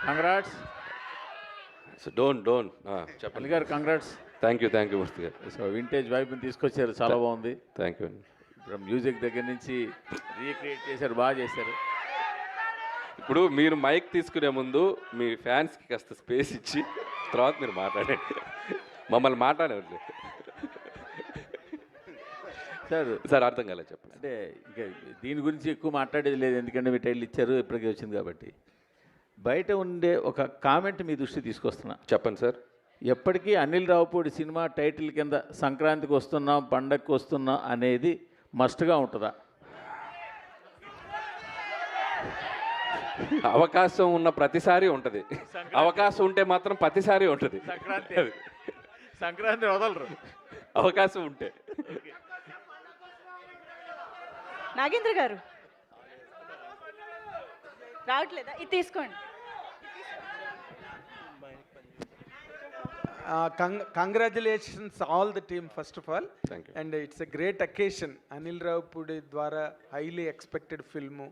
Congrats so don't చెప్పండి అనిల్ గారు, congrats. Thank you మూర్తి గారు. సో వింటేజ్ వైబ్ని తీసుకొచ్చారు, చాలా బాగుంది. థ్యాంక్ యూ అండి. ఇప్పుడు మ్యూజిక్ దగ్గర నుంచి రీక్రియేట్ చేశారు, బాగా చేశారు. ఇప్పుడు మీరు మైక్ తీసుకునే ముందు మీ ఫ్యాన్స్కి కాస్త స్పేస్ ఇచ్చి తర్వాత మీరు మాట్లాడండి. మమ్మల్ని మాట్లాడలేదు సార్ అర్థం కాలేదు చెప్పండి. అంటే ఇంకా దీని గురించి ఎక్కువ మాట్లాడేది లేదు, ఎందుకంటే మీ టైటిల్ ఇచ్చారు, ఇప్పటికే వచ్చింది కాబట్టి. బయట ఉండే ఒక కామెంట్ మీ దృష్టి తీసుకొస్తున్నా. చెప్పండి సార్. ఎప్పటికీ అనిల్ రావుపూడి సినిమా టైటిల్ కింద సంక్రాంతికి వస్తున్నాం, పండగకి వస్తున్నాం అనేది మస్ట్గా ఉంటుందా? అవకాశం ఉన్న ప్రతిసారి ఉంటుంది, అవకాశం ఉంటే మాత్రం ప్రతిసారి ఉంటుంది. సంక్రాంతి వదలరు అవకాశం ఉంటే. నాగేంద్ర గారు రావట్లేదా? ఇది తీసుకోండి. Congratulations all the team first of all. Thank you. And it's a great occasion. Anil Ravipudi ద్వారా హైలీ ఎక్స్పెక్టెడ్ ఫిల్ము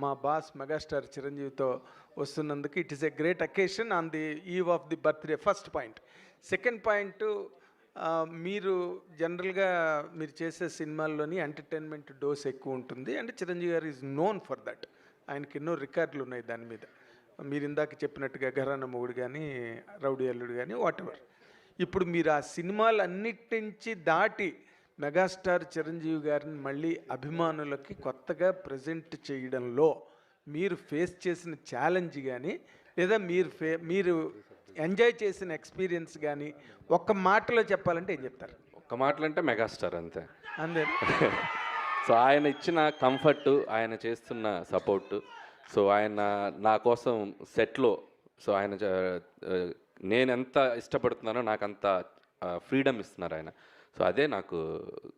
మా బాస్ మెగాస్టార్ చిరంజీవితో వస్తున్నందుకు it is a great occasion on the eve of the birthday. First point. Second point, మీరు జనరల్గా మీరు చేసే సినిమాల్లోని entertainment dose ఎక్కువ ఉంటుంది అండ్ చిరంజీవి గారు ఈజ్ నోన్ ఫర్ దట్. ఆయనకి ఎన్నో రికార్డులు ఉన్నాయి దాని మీద. మీరు ఇందాక చెప్పినట్టుగా ఘరానా మొగుడు కానీ, రౌడీ అల్లుడు కానీ, వాటెవర్. ఇప్పుడు మీరు ఆ సినిమాలన్నిటి నుంచి దాటి మెగాస్టార్ చిరంజీవి గారిని మళ్ళీ అభిమానులకి కొత్తగా ప్రజెంట్ చేయడంలో మీరు ఫేస్ చేసిన ఛాలెంజ్ కానీ, లేదా మీరు ఎంజాయ్ చేసిన ఎక్స్పీరియన్స్ కానీ ఒక్క మాటలో చెప్పాలంటే ఏం చెప్తారు? ఒక్క మాటలు అంటే మెగాస్టార్ అంతే. అంతే. సో ఆయన ఇచ్చిన కంఫర్ట్, ఆయన చేస్తున్న సపోర్టు, సో ఆయన నా కోసం సెట్లో, సో ఆయన నేను ఎంత ఇష్టపడుతున్నానో నాకు అంత ఫ్రీడమ్ ఇస్తున్నారు ఆయన. సో అదే నాకు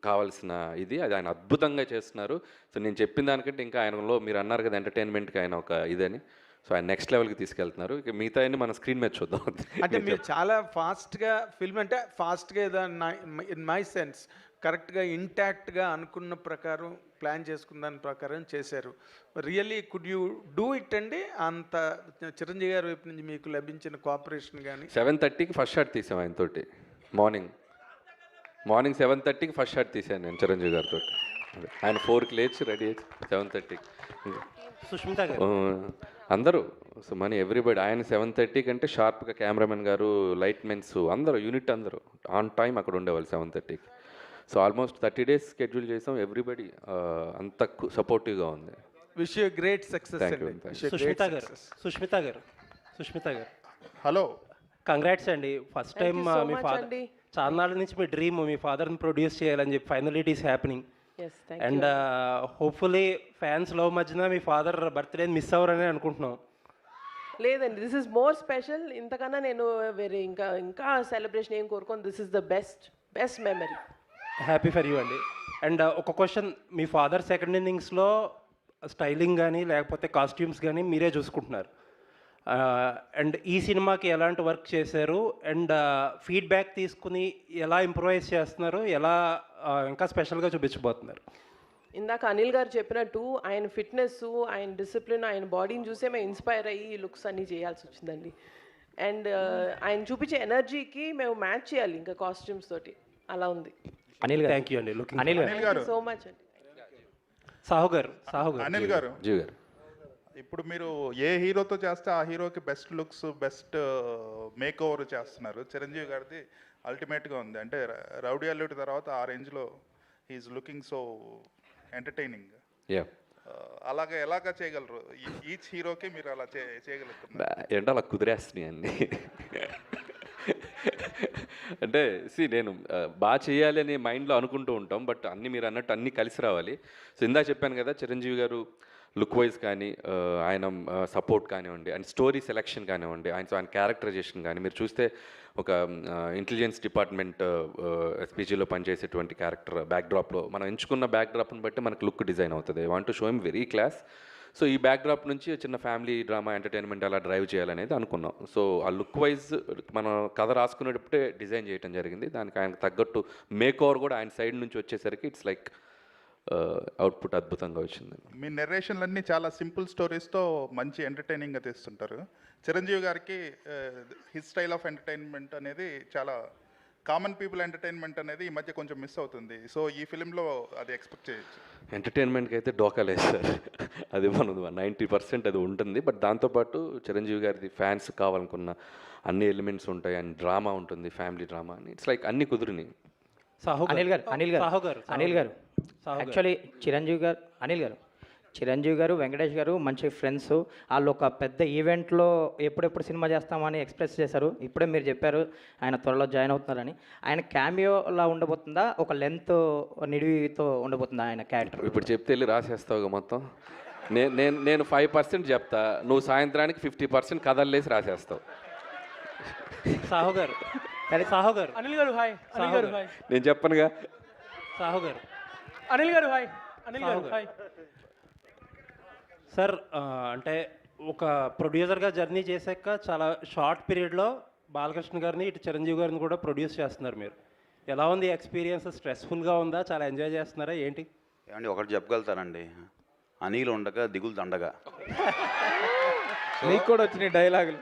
కావాల్సిన ఇది, అది ఆయన అద్భుతంగా చేస్తున్నారు. సో నేను చెప్పిన దానికంటే ఇంకా ఆయనలో మీరు అన్నారు కదా ఎంటర్టైన్మెంట్కి ఆయన ఒక ఇదని, సో ఆయన నెక్స్ట్ లెవెల్కి తీసుకెళ్తున్నారు. ఇక మిగతా అన్ని మనం స్క్రీన్ మీద చూద్దాం. అంటే మీరు చాలా ఫాస్ట్గా ఫిల్మ్, అంటే ఫాస్ట్గా ఏదో ఇన్ మై సెన్స్ కరెక్ట్గా ఇంటాక్ట్గా అనుకున్న ప్రకారం ప్లాన్ చేసుకున్న దాని ప్రకారం చేశారు. Really could you do it అండి? అంత చిరంజీవి గారి వైపు నుంచి మీకు లభించిన కోఆపరేషన్ కానీ. 7:30కి ఫస్ట్ షాట్ తీసాం ఆయనతోటి. మార్నింగ్ 7:30కి ఫస్ట్ షాట్ తీసాను నేను చిరంజీవి గారితో. ఆయన 4కి లేచి రెడీ అయ్యి 7:30కి సుష్మిత గారు అందరూ, సో మనీ ఎవ్రీబడి. ఆయన 7:30 కంటే షార్ప్గా కెమెరామెన్ గారు, లైట్ మెన్స్ అందరూ, యూనిట్ అందరూ ఆన్ టైం అక్కడ ఉండేవాళ్ళు 7:30కి. సో ఆల్మోస్ట్ 30 days స్కెడ్యూల్ చేసాం. ఎవ్రీబడి అంత సపోర్టివ్గా ఉంది. Wish you great success. Sushmita గారు హలో, కంగ్రాట్స్ అండి. ఫస్ట్ టైం మీ ఫాదర్ చాన్నాళ్ళ నుంచి మీ డ్రీమ్ మీ ఫాదర్ని ప్రొడ్యూస్ చేయాలని చెప్పి final it is happening. And hopefully fans love మధ్యన మీ ఫాదర్ బర్త్డే మిస్ అవ్వరని అనుకుంటున్నాం. లేదండి, దిస్ ఇస్ మోర్ స్పెషల్. ఇంతకన్నా నేను వేరే ఇంకా సెలబ్రేషన్ ఏం కోరుకోను. This is the best memory. Happy for you అండి. అండ్ ఒక క్వశ్చన్, మీ ఫాదర్ సెకండ్ ఇన్నింగ్స్లో స్టైలింగ్ కానీ లేకపోతే కాస్ట్యూమ్స్ కానీ మీరే చూసుకుంటున్నారు. అండ్ ఈ సినిమాకి ఎలాంటి వర్క్ చేశారు అండ్ ఫీడ్బ్యాక్ తీసుకుని ఎలా ఇంప్రూవైజ్ చేస్తున్నారు, ఎలా ఇంకా స్పెషల్గా చూపించబోతున్నారు? ఇందాక అనిల్ గారు చెప్పినట్టు ఆయన ఫిట్నెస్, ఆయన డిసిప్లిన్, ఆయన బాడీని చూసే మేము ఇన్స్పైర్ అయ్యి ఈ లుక్స్ అన్నీ చేయాల్సి వచ్చిందండి. అండ్ ఆయన చూపించే ఎనర్జీకి మేము మ్యాచ్ చేయాలి ఇంకా కాస్ట్యూమ్స్ తోటి. అలా ఉంది. అనిల్ థ్యాంక్ యూ అండి. అనిల్ గారు సో మచ్ అండి. సాహు గారు అనిల్ గారు, జీవి గారు, ఇప్పుడు మీరు ఏ హీరోతో చేస్తే ఆ హీరోకి best looks, best make over చేస్తున్నారు. చిరంజీవి గారిది అల్టిమేట్గా ఉంది. అంటే రౌడీ అల్లుడి తర్వాత ఆ రేంజ్లో హీఈస్ లుకింగ్ సో ఎంటర్టైనింగ్. అలాగే ఎలాగా చేయగలరు? ఈచ్ హీరోకి మీరు అలా చేయగలుగుతున్నారు ఏంటో అలా కుదిరేస్తున్నాయి అన్నీ. అంటే నేను బాగా చేయాలి అని మైండ్లో అనుకుంటూ ఉంటాం, బట్ అన్నీ మీరు అన్నట్టు అన్నీ కలిసి రావాలి. సో ఇందాక చెప్పాను కదా, చిరంజీవి గారు లుక్ వైజ్ కానీ, ఆయన సపోర్ట్ కానివ్వండి, అండ్ స్టోరీ సెలెక్షన్ కానివ్వండి, ఆయన క్యారెక్టరైజేషన్ కానీ మీరు చూస్తే ఒక ఇంటెలిజెన్స్ డిపార్ట్మెంట్ ఎస్పీజీలో పనిచేసేటువంటి క్యారెక్టర్ బ్యాక్డ్రాప్లో మనం ఎంచుకున్న బ్యాక్డ్రాప్ని బట్టి మనకు లుక్ డిజైన్ అవుతుంది. Want to show him very class. So ఈ బ్యాక్డ్రాప్ నుంచి చిన్న ఫ్యామిలీ డ్రామా ఎంటర్టైన్మెంట్ అలా డ్రైవ్ చేయాలనేది అనుకున్నాం. సో ఆ లుక్ వైజ్ మనం కథ రాసుకునేటప్పుడే డిజైన్ చేయడం జరిగింది. దానికి ఆయనకు తగ్గట్టు మేక్ ఓవర్ కూడా ఆయన సైడ్ నుంచి వచ్చేసరికి ఇట్స్ లైక్ అవుట్పుట్ అద్భుతంగా వచ్చింది. మీ నెరేషన్లన్నీ చాలా సింపుల్ స్టోరీస్తో మంచి ఎంటర్టైనింగ్గా తీస్తుంటారు. చిరంజీవి గారికి హిస్ స్టైల్ ఆఫ్ ఎంటర్టైన్మెంట్ అనేది చాలా కామన్ పీపుల్ ఎంటర్టైన్మెంట్ అనేది ఈ మధ్య కొంచెం మిస్ అవుతుంది. సో ఈ ఫిలింలో అది ఎక్స్పెక్ట్ చేయొచ్చు. ఎంటర్టైన్మెంట్కి అయితే డోకా లేదు సార్, అది మనది 90% అది ఉంటుంది. బట్ దాంతోపాటు చిరంజీవి గారిది ఫ్యాన్స్ కావాలనుకున్న అన్ని ఎలిమెంట్స్ ఉంటాయి, అండ్ డ్రామా ఉంటుంది, ఫ్యామిలీ డ్రామా అని. ఇట్స్ లైక్ అన్ని కుదిరినాయి. అనిల్ గారు యాక్చువల్లీ చిరంజీవి గారు వెంకటేష్ గారు మంచి ఫ్రెండ్స్. వాళ్ళు ఒక పెద్ద ఈవెంట్లో ఎప్పుడెప్పుడు సినిమా చేస్తామని ఎక్స్ప్రెస్ చేశారు. ఇప్పుడే మీరు చెప్పారు ఆయన త్వరలో జాయిన్ అవుతున్నారని. ఆయన క్యామియోలా ఉండబోతుందా, ఒక లెంత్ నిడివితో ఉండబోతుందా ఆయన క్యారెక్టర్? ఇప్పుడు చెప్తే వెళ్ళి రాసేస్తావుగా మొత్తం. నేను 5% చెప్తా, నువ్వు సాయంత్రానికి 50% కథల్లేసి రాసేస్తావు. సాహు గారు అనిల్ గారు హాయ్. అనిల్ గారు హాయ్. నేను చెప్పనుగా. సాహు గారు అనిల్ గారు హాయ్. అనిల్ గారు హాయ్. సార్, అంటే ఒక ప్రొడ్యూసర్గా జర్నీ చేశాక చాలా షార్ట్ పీరియడ్లో బాలకృష్ణ గారిని ఇటు చిరంజీవి గారిని కూడా ప్రొడ్యూస్ చేస్తున్నారు మీరు. ఎలా ఉంది ఎక్స్పీరియన్స్? స్ట్రెస్ఫుల్గా ఉందా, చాలా ఎంజాయ్ చేస్తున్నారా ఏంటి? ఏమండి ఒకటి చెప్పగలుగుతానండి, అనిల్ ఉండగా దిగులు దండగా. మీకు కూడా వచ్చినాయి డైలాగులు.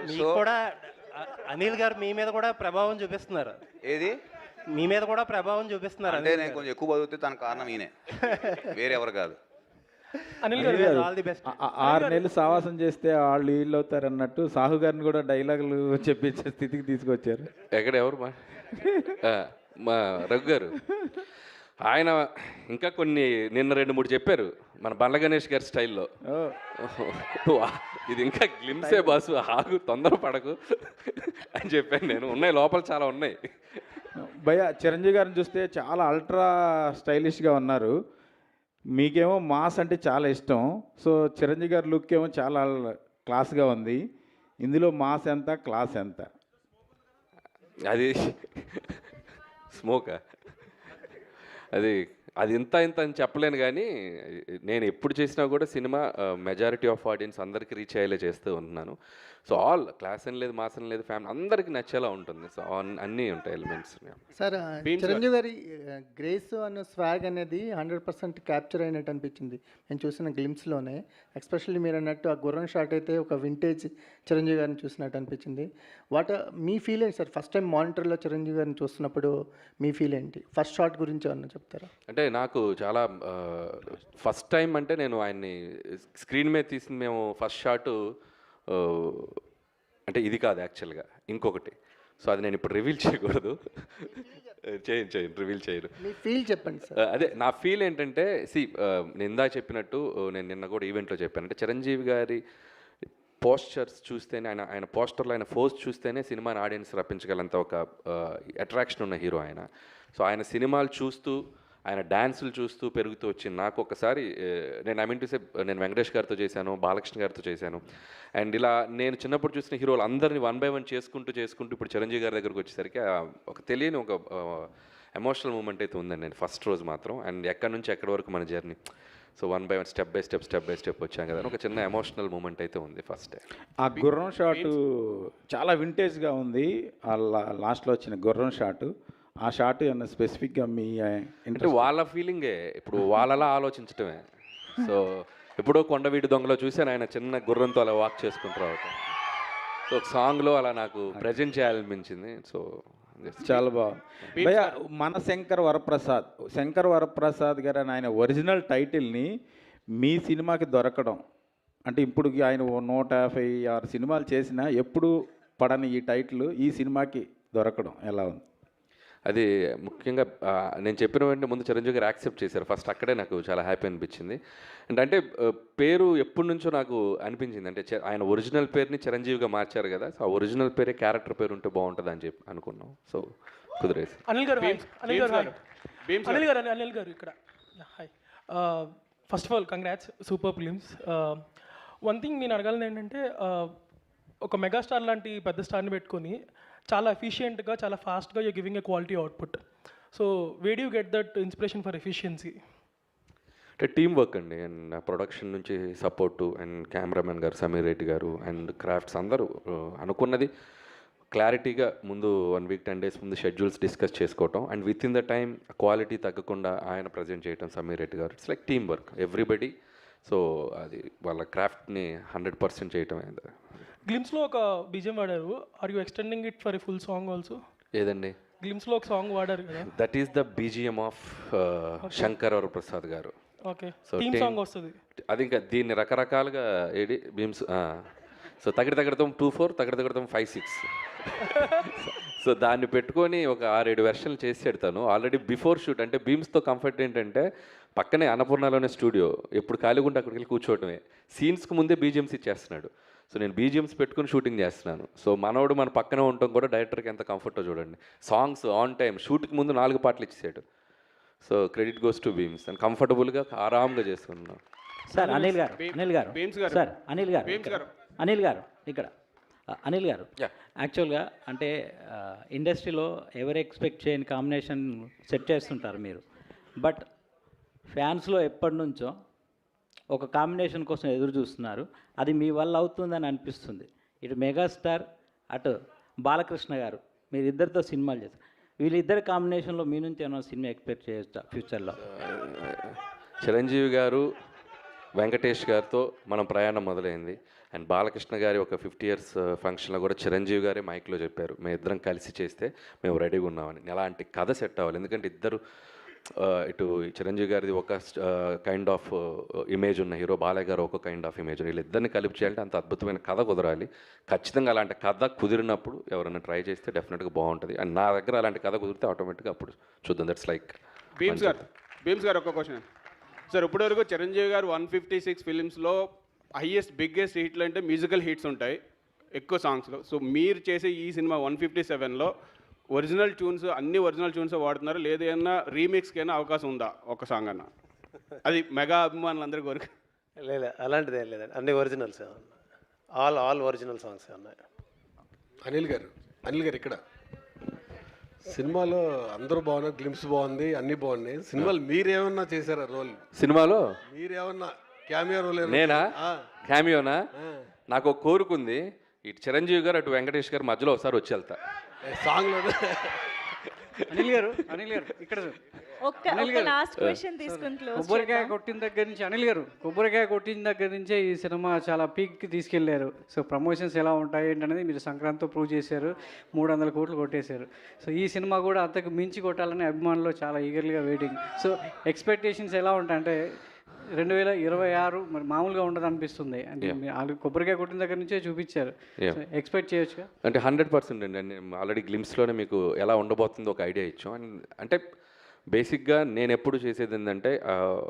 మీకు కూడా అనిల్ గారు మీ మీద కూడా ప్రభావం చూపిస్తున్నారు. ఏది మీ మీద కూడా ప్రభావం చూపిస్తున్నారు అంటే నేను కొంచెం ఎక్కువ బతుకుతే తన కారణం ఈయనే, వేరెవరు కాదు. అనిల్ గారు ఆల్ ది బెస్ట్. 6 నెలలు సావాసం చేస్తే వాళ్ళు వీళ్ళు అవుతారు అన్నట్టు సాహు గారిని కూడా డైలాగులు చెప్పించే స్థితికి తీసుకొచ్చారు. ఎక్కడ ఎవరు మా రఘు గారు, ఆయన ఇంకా కొన్ని నిన్న 2-3 చెప్పారు మన బండ్ల గణేష్ గారి స్టైల్లో. ఇది ఇంకా గ్లిమ్సే బాసు, ఆగు తొందరపడకు అని చెప్పాను నేను. ఉన్నాయి లోపల చాలా ఉన్నాయి. భయ చిరంజీవి గారిని చూస్తే చాలా అల్ట్రా స్టైలిష్గా ఉన్నారు. మీకేమో మాస్ అంటే చాలా ఇష్టం. సో చిరంజీవి గారి లుక్ ఏమో చాలా క్లాస్గా ఉంది. ఇందులో మాస్ ఎంత, క్లాస్ ఎంత? అది స్మోకా, అది ఇంత అని చెప్పలేను. కానీ నేను ఎప్పుడు చేసినా కూడా సినిమా మెజారిటీ ఆఫ్ ఆడియన్స్ అందరికీ రీచ్ అయ్యేలా చేస్తూ ఉంటున్నాను. సో ఆల్ క్లాస్ అని లేదు, మాస్ అని లేదు, ఫ్యామిలీ అందరికీ నచ్చేలా ఉంటుంది. సో అన్నీ ఉంటాయి ఎలిమెంట్స్. సార్, చిరంజీవి గారి గ్రేస్ అన్న స్వాగ్ అనేది 100% క్యాప్చర్ అయినట్టు అనిపించింది నేను చూసిన గ్లిమ్స్లోనే. ఎస్పెషల్లీ మీరు అన్నట్టు ఆ గుర్రం షాట్ అయితే ఒక వింటేజ్ చిరంజీవి గారిని చూసినట్టు అనిపించింది. మీ ఫీల్ ఏంటి సార్? ఫస్ట్ టైం మానిటర్లో చిరంజీవి గారిని చూస్తున్నప్పుడు మీ ఫీల్ ఏంటి? ఫస్ట్ షాట్ గురించి ఏమన్నా చెప్తారా? అంటే నాకు చాలా ఫస్ట్ టైం అంటే నేను ఆయన్ని స్క్రీన్ మీద తీసింది మేము ఫస్ట్ షాటు అంటే ఇది కాదు యాక్చువల్గా, ఇంకొకటి. సో అది నేను ఇప్పుడు రివీల్ చేయకూడదు. చేయను రివీల్ చేయను. మీ ఫీల్ చెప్పండి సార్. అదే నా ఫీల్ ఏంటంటే, నేను ఇందా చెప్పినట్టు, నేను నిన్న కూడా ఈవెంట్లో చెప్పాను. అంటే చిరంజీవి గారి పోస్చర్స్ చూస్తేనే, ఆయన పోస్టర్లో ఆయన ఫోజ్ చూస్తేనే సినిమాని ఆడియన్స్ రప్పించగలంత ఒక అట్రాక్షన్ ఉన్న హీరో ఆయన. సో ఆయన సినిమాలు చూస్తూ, ఆయన డ్యాన్సులు చూస్తూ పెరుగుతూ వచ్చింది. నాకు ఒకసారి నేను వెంకటేష్ గారితో చేశాను, బాలకృష్ణ గారితో చేశాను. అండ్ ఇలా నేను చిన్నప్పుడు చూసిన హీరోలు అందరినీ 1 by 1 చేసుకుంటూ ఇప్పుడు చిరంజీవి గారి దగ్గరకు వచ్చేసరికి ఒక తెలియని ఒక ఎమోషనల్ మూమెంట్ అయితే ఉందండి నేను ఫస్ట్ రోజు మాత్రం. అండ్ ఎక్కడి నుంచి ఎక్కడి వరకు మన journey, so 1 by 1 step by step వచ్చాం కదా, ఒక చిన్న ఎమోషనల్ మూమెంట్ అయితే ఉంది ఫస్ట్ డే. ఆ గుర్రం షాటు చాలా వింటేజ్గా ఉంది. ఆ లాస్ట్లో వచ్చిన గుర్రం షాటు, ఆ షాట్ ఏమన్నా స్పెసిఫిక్గా మీ అంటే వాళ్ళ ఫీలింగే, ఇప్పుడు వాళ్ళలా ఆలోచించటమే. సో ఎప్పుడో కొండవీటి దొంగలో చూసాను ఆయన చిన్న గుర్రంతో అలా వాక్ చేసుకుంటూ రావటం. సో ఒక సాంగ్లో అలా నాకు ప్రజెంట్ చేయాలనిపించింది. సో చాలా బాగుంది భయ్య. మన శంకర్ వరప్రసాద్ గారు అని ఆయన ఒరిజినల్ టైటిల్ని మీ సినిమాకి దొరకడం అంటే, ఇప్పుడు ఆయన 156 సినిమాలు చేసినా ఎప్పుడు పడని ఈ టైటిల్ ఈ సినిమాకి దొరకడం ఎలా ఉంది? అది ముఖ్యంగా నేను చెప్పిన వెంటనే ముందు చిరంజీవి గారు యాక్సెప్ట్ చేశారు ఫస్ట్. అక్కడే నాకు చాలా హ్యాపీ అనిపించింది. అంటే పేరు ఎప్పటి నుంచో నాకు అనిపించింది, అంటే ఆయన ఒరిజినల్ పేరుని చిరంజీవిగా మార్చారు కదా, సో ఆ ఒరిజినల్ పేరే క్యారెక్టర్ పేరు ఉంటే బాగుంటుంది అని చెప్పి అనుకున్నాం. సో కుదిరేసి. అనిల్ గారు ఇక్కడ hi. First of all congrats, super films. One thing నేను అడగాలని ఏంటంటే, ఒక మెగాస్టార్ లాంటి పెద్ద స్టార్ని పెట్టుకొని చాలా ఎఫిషియెంట్గా, చాలా ఫాస్ట్గా you giving a quality output. So where you get that inspiration for efficiency? అంటే టీమ్ వర్క్ అండి. అండ్ ప్రొడక్షన్ నుంచి సపోర్టు, అండ్ కెమెరామెన్ గారు సమీర్ రెడ్డి గారు, అండ్ క్రాఫ్ట్స్ అందరూ అనుకున్నది క్లారిటీగా ముందు 1 వీక్ 10 డేస్ ముందు షెడ్యూల్స్ డిస్కస్ చేసుకోవటం and with in the time quality తగ్గకుండా ఆయన ప్రజెంట్ చేయటం సమీర్ రెడ్డి గారు. It's like team work everybody. So అది వాళ్ళ క్రాఫ్ట్ని 100% చేయటం అయింది. గ్లిమ్స్లో ఒక బీజిఎం వాడారు. Are you extending it for a full song also? ఏదండి? గ్లిమ్స్లో ఒక సాంగ్ వాడారు కదా. That is the BGM of Shankar Prasad గారు. ఓకే, సో థీమ్ సాంగ్ వస్తుంది అది. ఇంకా దీన్ని రకరకాలుగా ఏడి బీమ్స్. సో తగడతాం 2-4, తగడతాం 5-6. సో దాన్ని పెట్టుకొని ఒక 6-7 వెర్షన్లు చేసి పెడతాను ఆల్రెడీ బిఫోర్ షూట్. అంటే బీమ్స్తో కంఫర్ట్ ఏంటంటే పక్కనే అన్నపూర్ణలోనే స్టూడియో, ఎప్పుడు ఖాళీగా ఉంటే అక్కడికి వెళ్ళి కూర్చోవటమే. సీన్స్కి ముందే బీజిఎమ్స్ ఇచ్చేస్తున్నాడు. సో నేను బీజిఎమ్స్ పెట్టుకుని షూటింగ్ చేస్తున్నాను. సో మనోడు మన పక్కనే ఉండటం కూడా డైరెక్టర్కి ఎంత కంఫర్టో చూడండి. సాంగ్స్ ఆన్ టైం, షూట్కి ముందు 4 పాటలు ఇచ్చేసాడు. So credit goes to Bheems. And కంఫర్టబుల్గా ఆరామ్గా చేసుకున్నాను. సార్ అనిల్ గారు సార్ అనిల్ గారు ఇక్కడ అనిల్ గారు యాక్చువల్గా అంటే ఇండస్ట్రీలో ఎవరు ఎక్స్పెక్ట్ చేయని కాంబినేషన్ సెట్ చేస్తుంటారు మీరు. బట్ ఫ్యాన్స్లో ఎప్పటి నుంచో ఒక కాంబినేషన్ కోసం ఎదురు చూస్తున్నారు. అది మీ వల్ల అవుతుందని అనిపిస్తుంది. ఇటు మెగాస్టార్, అటు బాలకృష్ణ గారు, మీరిద్దరితో సినిమాలు చేస్తారు. వీళ్ళిద్దరి కాంబినేషన్లో మీ నుంచి ఏమైనా సినిమా ఎక్స్పెక్ట్ చేయొచ్చా ఫ్యూచర్లో? చిరంజీవి గారు, వెంకటేష్ గారితో మనం ప్రయాణం మొదలైంది. అండ్ బాలకృష్ణ గారి ఒక 50 years ఫంక్షన్లో కూడా చిరంజీవి గారే మైక్లో చెప్పారు, మేము ఇద్దరం కలిసి చేస్తే మేము రెడీగా ఉన్నామని. అలాంటి కథ సెట్ అవ్వాలి. ఎందుకంటే ఇద్దరు ఇటు చిరంజీవి గారిది ఒక కైండ్ ఆఫ్ ఇమేజ్ ఉన్న హీరో, బాలయ్య గారు ఒక కైండ్ ఆఫ్ ఇమేజ్. వీళ్ళిద్దరిని కలిపి చేయాలంటే అంత అద్భుతమైన కథ కుదరాలి. ఖచ్చితంగా అలాంటి కథ కుదిరినప్పుడు ఎవరైనా ట్రై చేస్తే డెఫినెట్గా బాగుంటుంది. అండ్ నా దగ్గర అలాంటి కథ కుదిరితే ఆటోమేటిక్గా అప్పుడు చూద్దాం. దట్స్ లైక్ భీమ్స్ గారు ఒక క్వశ్చన్ సార్. ఇప్పటివరకు చిరంజీవి గారు 156 ఫిలిమ్స్లో హైయెస్ట్ బిగ్గెస్ట్ హిట్లు అంటే మ్యూజికల్ హిట్స్ ఉంటాయి ఎక్కువ సాంగ్స్లో. సో మీరు చేసే ఈ సినిమా 157లో ఒరిజినల్ ట్యూన్స్, అన్ని ఒరిజినల్ ట్యూన్స్ వాడుతున్నారు, లేదన్నా రీమిక్స్కి అయినా అవకాశం ఉందా ఒక సాంగ్ అన్న? అది మెగా అభిమానులందరి కోరిక. లేదు అలాంటిది ఏం లేదండి, అన్ని ఒరిజినల్స్, ఆల్ ఒరిజినల్ సాంగ్స్ ఉన్నాయి. అనిల్ గారు ఇక్కడ సినిమాలో అందరూ బాగున్నారు, గ్లిమ్స్ బాగుంది, అన్నీ బాగున్నాయి. సినిమాలు మీరేమన్నా చేశారా రోల్? సినిమాలో మీరేమన్నా క్యామియో రోల్? నేనా? క్యామియోనా? నాకు ఒక కోరుకుంది, ఇటు చిరంజీవి గారు అటు వెంకటేష్ గారు మధ్యలో ఒకసారి వచ్చి వెళ్తా సాంగ్లో. అనిల్ గారు ఇక్కడ ఒక్క లాస్ట్ క్వశ్చన్ తీసుకుని క్లోజ్ కొబ్బరికాయ కొట్టిన దగ్గర నుంచి కొబ్బరికాయ కొట్టిన దగ్గర నుంచే ఈ సినిమా చాలా పీక్కి తీసుకెళ్లారు. సో ప్రమోషన్స్ ఎలా ఉంటాయి ఏంటనేది మీరు సంక్రాంతితో ప్రూవ్ చేశారు. 300 కోట్లు కొట్టేశారు. సో ఈ సినిమా కూడా అంతకు మించి కొట్టాలని అభిమానులు చాలా ఈగర్లీగా వెయిటింగ్. సో ఎక్స్పెక్టేషన్స్ ఎలా ఉంటాయంటే 2026 మరి మామూలుగా ఉండదు అనిపిస్తుంది. అంటే కొబ్బరికాయ కొట్టిన దగ్గర నుంచే చూపించారు, ఎక్స్పెక్ట్ చేయొచ్చు అంటే 100% అండి. ఆల్రెడీ గ్లిమ్స్లోనే మీకు ఎలా ఉండబోతుందో ఒక ఐడియా ఇచ్చాం. అంటే బేసిక్గా నేను ఎప్పుడు చేసేది ఏంటంటే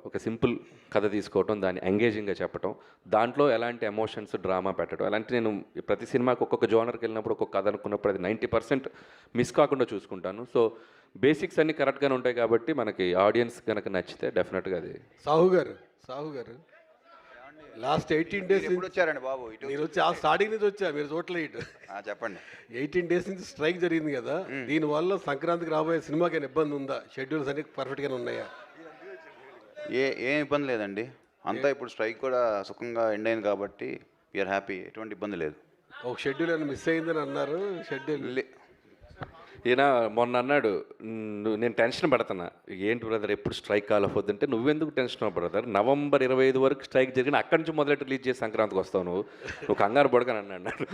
ఒక సింపుల్ కథ తీసుకోవటం, దాన్ని ఎంగేజింగ్గా చెప్పటం, దాంట్లో ఎలాంటి ఎమోషన్స్, డ్రామా పెట్టడం. అలాంటి నేను ప్రతి సినిమాకి ఒక్కొక్క జోనర్కి వెళ్ళినప్పుడు ఒక్కొక్క కథ అనుకున్నప్పుడు అది 90% మిస్ కాకుండా చూసుకుంటాను. సో బేసిక్స్ అన్నీ కరెక్ట్గానే ఉంటాయి కాబట్టి మనకి ఆడియన్స్ కనుక నచ్చితే డెఫినెట్గా అది. సాహు గారు లాస్ట్ 18 days వచ్చారండి బాబు? నేను వచ్చి ఆ స్టార్టింగ్ నుంచి వచ్చా, మీరు చోట్ల ఇటు చెప్పండి. 18 days నుంచి స్ట్రైక్ జరిగింది కదా, దీనివల్ల సంక్రాంతికి రాబోయే సినిమాకి ఇబ్బంది ఉందా? షెడ్యూల్స్ అన్ని పర్ఫెక్ట్గానే ఉన్నాయా? ఏం ఇబ్బంది లేదండి, అంతా ఇప్పుడు స్ట్రైక్ కూడా సుఖంగా ఎండ్ అయింది కాబట్టి వీఆర్ హ్యాపీ, ఎటువంటి ఇబ్బంది లేదు. ఒక షెడ్యూల్ ఏమైనా మిస్ అయిందని అన్నారు. షెడ్యూల్ ఈయన మొన్న అన్నాడు, నేను టెన్షన్ పడుతున్నా, ఏంటి బ్రదర్ ఎప్పుడు స్ట్రైక్ కాల్ అవ్వద్దు అంటే, నువ్వెందుకు టెన్షన్ బ్రదర్, November 25 వరకు స్ట్రైక్ జరిగిన అక్కడి నుంచి మొదలెట్టి రిలీజ్ చేసి సంక్రాంతికి వస్తావు, నువ్వు కంగారు పడకని అన్నాడు.